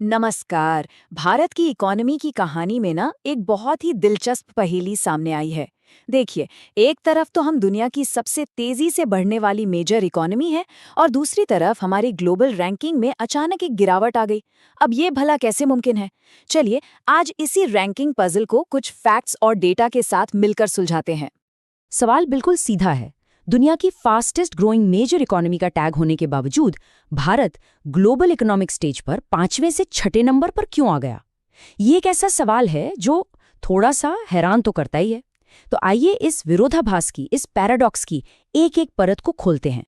नमस्कार। भारत की इकोनॉमी की कहानी में ना एक बहुत ही दिलचस्प पहेली सामने आई है। देखिए, एक तरफ तो हम दुनिया की सबसे तेजी से बढ़ने वाली मेजर इकोनॉमी है और दूसरी तरफ हमारी ग्लोबल रैंकिंग में अचानक एक गिरावट आ गई। अब ये भला कैसे मुमकिन है? चलिए, आज इसी रैंकिंग पजल को कुछ फैक्ट्स और डेटा के साथ मिलकर सुलझाते हैं। सवाल बिल्कुल सीधा है। दुनिया की फास्टेस्ट ग्रोइंग मेजर इकोनॉमी का टैग होने के बावजूद भारत ग्लोबल इकोनॉमिक स्टेज पर 5वें से 6ठे नंबर पर क्यों आ गया? ये एक ऐसा सवाल है जो थोड़ा सा हैरान तो करता ही है। तो आइए इस विरोधाभास की, इस पैराडॉक्स की एक एक परत को खोलते हैं।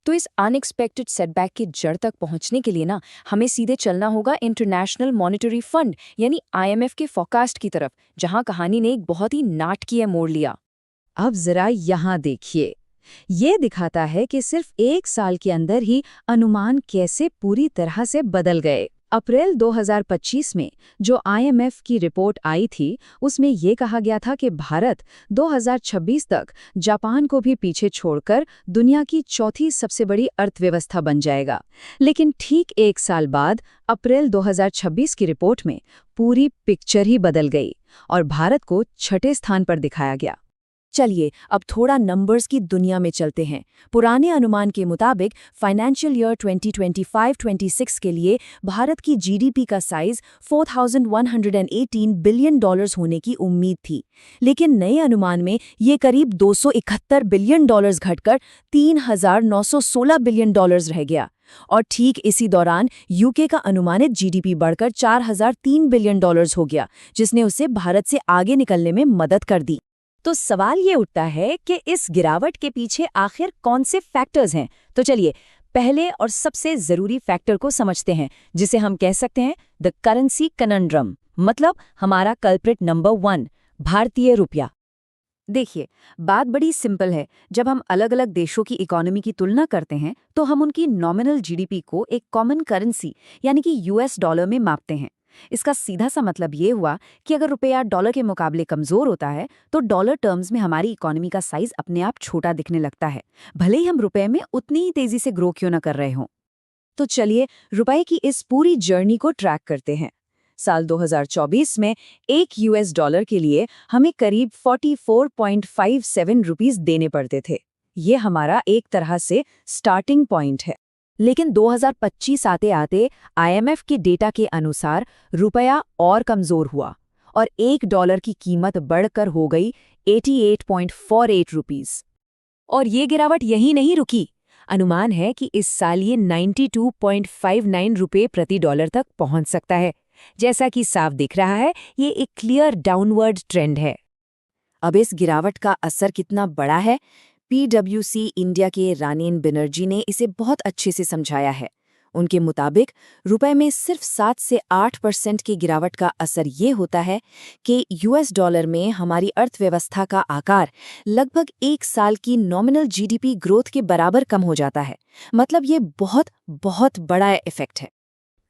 तो इस अनएक्सपेक्टेड सेटबैक की जड़ तक पहुंचने के लिए ना हमें सीधे चलना होगा इंटरनेशनल मॉनेटरी फंड यानी आईएमएफ के फोरकास्ट की तरफ, जहां कहानी ने एक बहुत ही नाटकीय मोड़ लिया। अब जरा यहाँ देखिए। ये दिखाता है कि सिर्फ एक साल के अंदर ही अनुमान कैसे पूरी तरह से बदल गए। अप्रैल 2025 में जो आईएमएफ की रिपोर्ट आई थी, उसमें ये कहा गया था कि भारत 2026 तक जापान को भी पीछे छोड़कर दुनिया की चौथी सबसे बड़ी अर्थव्यवस्था बन जाएगा। लेकिन ठीक एक साल बाद अप्रैल 2026 की रिपोर्ट में पूरी पिक्चर ही बदल गई और भारत को 6ठे स्थान पर दिखाया गया। चलिए अब थोड़ा नंबर्स की दुनिया में चलते हैं। पुराने अनुमान के मुताबिक फाइनेंशियल ईयर 2025-26 के लिए भारत की जीडीपी का साइज $4118 बिलियन होने की उम्मीद थी, लेकिन नए अनुमान में ये करीब $271 बिलियन घटकर $3916 बिलियन रह गया। और ठीक इसी दौरान यूके का अनुमानित जीडीपी बढ़कर $4003 बिलियन हो गया, जिसने उसे भारत से आगे निकलने में मदद कर दी। तो सवाल ये उठता है कि इस गिरावट के पीछे आखिर कौन से फैक्टर्स हैं? तो चलिए पहले और सबसे जरूरी फैक्टर को समझते हैं, जिसे हम कह सकते हैं द करेंसी कनंड्रम, मतलब हमारा कल्प्रिट नंबर 1, भारतीय रुपया। देखिए, बात बड़ी सिंपल है। जब हम अलग अलग देशों की इकोनॉमी की तुलना करते हैं तो हम उनकी नॉमिनल जीडीपी को एक कॉमन करेंसी यानी कि यूएस डॉलर में मापते हैं। इसका सीधा सा मतलब ये हुआ कि अगर रुपया डॉलर के मुकाबले कमजोर होता है तो डॉलर टर्म्स में हमारी इकोनॉमी का साइज अपने आप छोटा दिखने लगता है, भले ही हम रुपए में उतनी ही तेजी से ग्रो क्यों न कर रहे हों। तो चलिए रुपए की इस पूरी जर्नी को ट्रैक करते हैं। साल 2024 में एक यूएस डॉलर के लिए हमें करीब 44.57 रुपीस देने पड़ते थे। ये हमारा एक तरह से स्टार्टिंग पॉइंट है। लेकिन 2025 आते आते आईएमएफ के डेटा के अनुसार रुपया और कमजोर हुआ और एक डॉलर की कीमत बढ़कर हो गई 88.48 रुपीस। और ये गिरावट यहीं नहीं रुकी। अनुमान है कि इस साल ये 92.59 रुपये प्रति डॉलर तक पहुंच सकता है। जैसा कि साफ दिख रहा है, ये एक क्लियर डाउनवर्ड ट्रेंड है। अब इस गिरावट का असर कितना बड़ा है, पीडब्ल्यूसी इंडिया के रानीन बनर्जी ने इसे बहुत अच्छे से समझाया है। उनके मुताबिक रुपए में सिर्फ 7 से 8% की गिरावट का असर ये होता है कि यूएस डॉलर में हमारी अर्थव्यवस्था का आकार लगभग एक साल की नॉमिनल जीडीपी ग्रोथ के बराबर कम हो जाता है। मतलब ये बहुत बहुत बड़ा इफेक्ट है।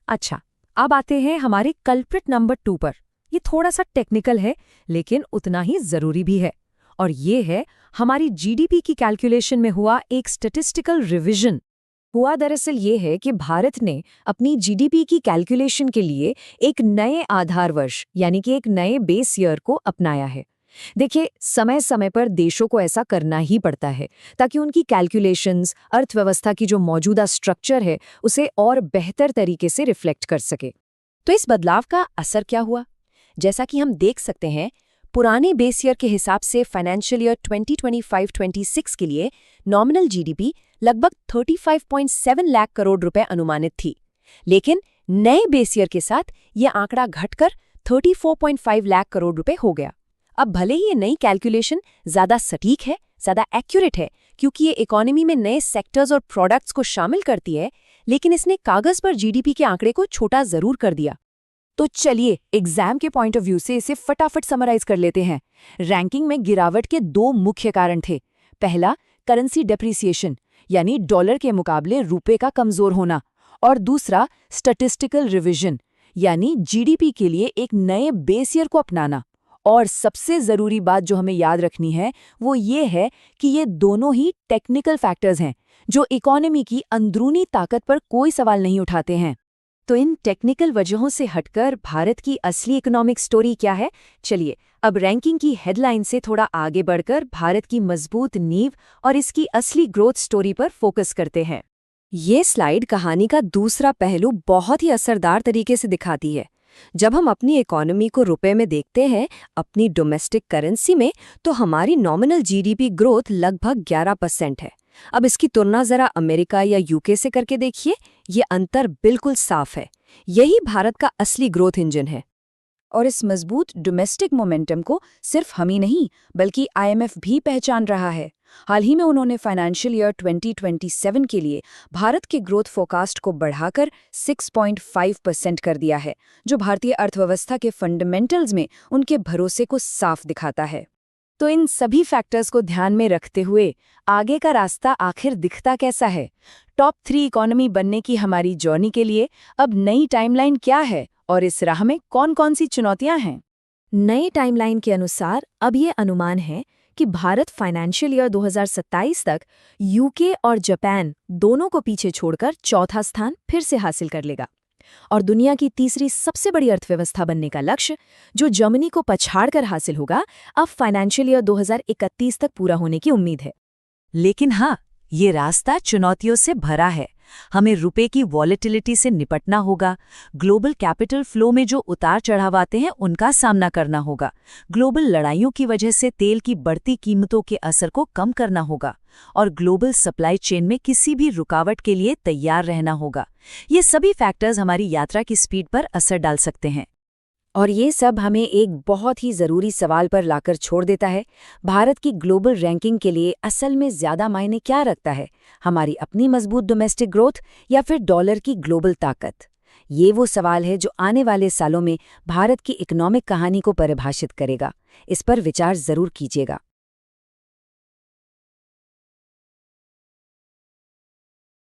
अच्छा, अब आते हैं हमारे कल्प्रिट नंबर 2 पर। ये थोड़ा सा टेक्निकल है, लेकिन उतना ही जरूरी भी है। और ये है हमारी जीडीपी की कैलकुलेशन में हुआ एक स्टैटिस्टिकल रिवीजन। हुआ दरअसल ये है कि भारत ने अपनी जीडीपी की कैलकुलेशन के लिए एक नए आधार वर्ष यानी कि एक नए बेस ईयर को अपनाया है। देखिए, समय समय पर देशों को ऐसा करना ही पड़ता है ताकि उनकी कैलकुलेशंस अर्थव्यवस्था की जो मौजूदा स्ट्रक्चर है उसे और बेहतर तरीके से रिफ्लेक्ट कर सके। तो इस बदलाव का असर क्या हुआ? जैसा कि हम देख सकते हैं, पुराने बेस ईयर के हिसाब से फाइनेंशियल ईयर 2025-26 के लिए नॉमिनल जीडीपी लगभग 35.7 लाख करोड़ रुपए अनुमानित थी। लेकिन नए बेस ईयर के साथ ये आंकड़ा घटकर 34.5 लाख करोड़ रुपए हो गया। अब भले ही ये नई कैलकुलेशन ज़्यादा सटीक है, ज़्यादा एक्यूरेट है, क्योंकि ये इकोनॉमी में नए सेक्टर्स और प्रोडक्ट्स को शामिल करती है, लेकिन इसने कागज़ पर जीडीपी के आंकड़े को छोटा ज़रूर कर दिया। तो चलिए एग्जाम के पॉइंट ऑफ व्यू से इसे फटाफट समराइज कर लेते हैं। रैंकिंग में गिरावट के 2 मुख्य कारण थे। पहला, करेंसी डेप्रिसिएशन यानी डॉलर के मुकाबले रुपए का कमजोर होना, और दूसरा स्टैटिस्टिकल रिवीजन यानी जीडीपी के लिए एक नए बेस ईयर को अपनाना। और सबसे जरूरी बात जो हमें याद रखनी है वो ये है कि ये दोनों ही टेक्निकल फैक्टर्स हैं जो इकोनॉमी की अंदरूनी ताकत पर कोई सवाल नहीं उठाते हैं। तो इन टेक्निकल वजहों से हटकर भारत की असली इकोनॉमिक स्टोरी क्या है? चलिए अब रैंकिंग की हेडलाइन से थोड़ा आगे बढ़कर भारत की मजबूत नींव और इसकी असली ग्रोथ स्टोरी पर फोकस करते हैं। ये स्लाइड कहानी का दूसरा पहलू बहुत ही असरदार तरीके से दिखाती है। जब हम अपनी इकोनॉमी को रुपए में देखते हैं, अपनी डोमेस्टिक करेंसी में, तो हमारी नॉमिनल जीडीपी ग्रोथ लगभग 11% है। अब इसकी तुलना जरा अमेरिका या यूके से करके देखिए, ये अंतर बिल्कुल साफ है। यही भारत का असली ग्रोथ इंजन है। और इस मजबूत डोमेस्टिक मोमेंटम को सिर्फ हम ही नहीं बल्कि आईएमएफ भी पहचान रहा है। हाल ही में उन्होंने फाइनेंशियल ईयर 2027 के लिए भारत के ग्रोथ फोरकास्ट को बढ़ाकर 6.5% कर दिया है, जो भारतीय अर्थव्यवस्था के फंडामेंटल्स में उनके भरोसे को साफ दिखाता है। तो इन सभी फैक्टर्स को ध्यान में रखते हुए आगे का रास्ता आखिर दिखता कैसा है? टॉप 3 इकोनॉमी बनने की हमारी जर्नी के लिए अब नई टाइमलाइन क्या है और इस राह में कौन-कौन सी चुनौतियां हैं? नए टाइमलाइन के अनुसार अब ये अनुमान है कि भारत फाइनेंशियल ईयर 2027 तक यूके और जापान दोनों को पीछे छोड़कर चौथा स्थान फिर से हासिल कर लेगा और दुनिया की तीसरी सबसे बड़ी अर्थव्यवस्था बनने का लक्ष्य, जो जर्मनी को पछाड़कर हासिल होगा, अब फाइनेंशियल ईयर 2031 तक पूरा होने की उम्मीद है। लेकिन हाँ, ये रास्ता चुनौतियों से भरा है। हमें रुपए की वॉलेटिलिटी से निपटना होगा, ग्लोबल कैपिटल फ्लो में जो उतार चढ़ाव आते हैं उनका सामना करना होगा, ग्लोबल लड़ाइयों की वजह से तेल की बढ़ती कीमतों के असर को कम करना होगा और ग्लोबल सप्लाई चेन में किसी भी रुकावट के लिए तैयार रहना होगा। ये सभी फैक्टर्स हमारी यात्रा की स्पीड पर असर डाल सकते हैं। और ये सब हमें एक बहुत ही ज़रूरी सवाल पर लाकर छोड़ देता है, भारत की ग्लोबल रैंकिंग के लिए असल में ज़्यादा मायने क्या रखता है, हमारी अपनी मजबूत डोमेस्टिक ग्रोथ या फिर डॉलर की ग्लोबल ताकत? ये वो सवाल है जो आने वाले सालों में भारत की इकोनॉमिक कहानी को परिभाषित करेगा। इस पर विचार ज़रूर कीजिएगा।